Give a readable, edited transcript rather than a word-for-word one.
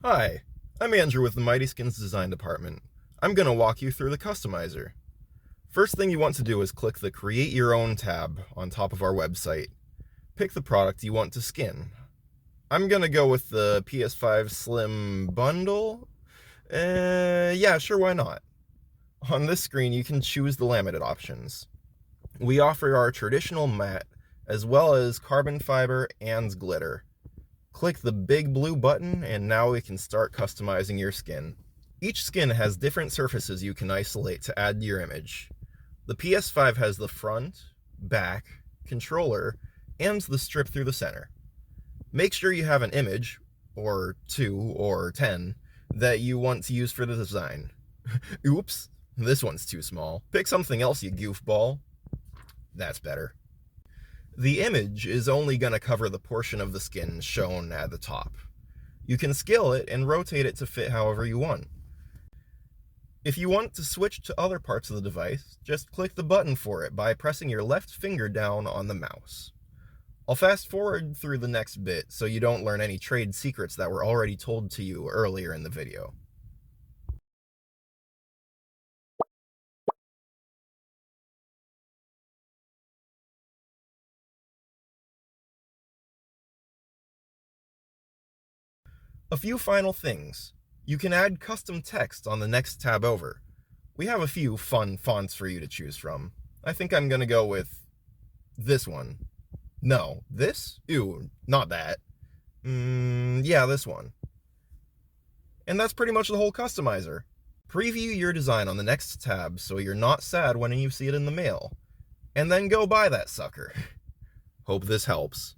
Hi, I'm Andrew with the MightySkins design department. I'm going to walk you through the customizer. First thing you want to do is click the Create Your Own tab on top of our website. Pick the product you want to skin. I'm going to go with the PS5 Slim Bundle. Yeah, sure, why not? On this screen, you can choose the laminate options. We offer our traditional matte, as well as carbon fiber and glitter. Click the big blue button and now we can start customizing your skin. Each skin has different surfaces you can isolate to add to your image. The PS5 has the front, back, controller, and the strip through the center. Make sure you have an image, or 2 or 10, that you want to use for the design. Oops, this one's too small. Pick something else, you goofball. That's better. The image is only going to cover the portion of the skin shown at the top. You can scale it and rotate it to fit however you want. If you want to switch to other parts of the device, just click the button for it by pressing your left finger down on the mouse. I'll fast forward through the next bit so you don't learn any trade secrets that were already told to you earlier in the video. A few final things. You can add custom text on the next tab over. We have a few fun fonts for you to choose from. I think I'm gonna go with this one. No, this? Ew, not that. Yeah, this one. And that's pretty much the whole customizer. Preview your design on the next tab so you're not sad when you see it in the mail. And then go buy that sucker. Hope this helps.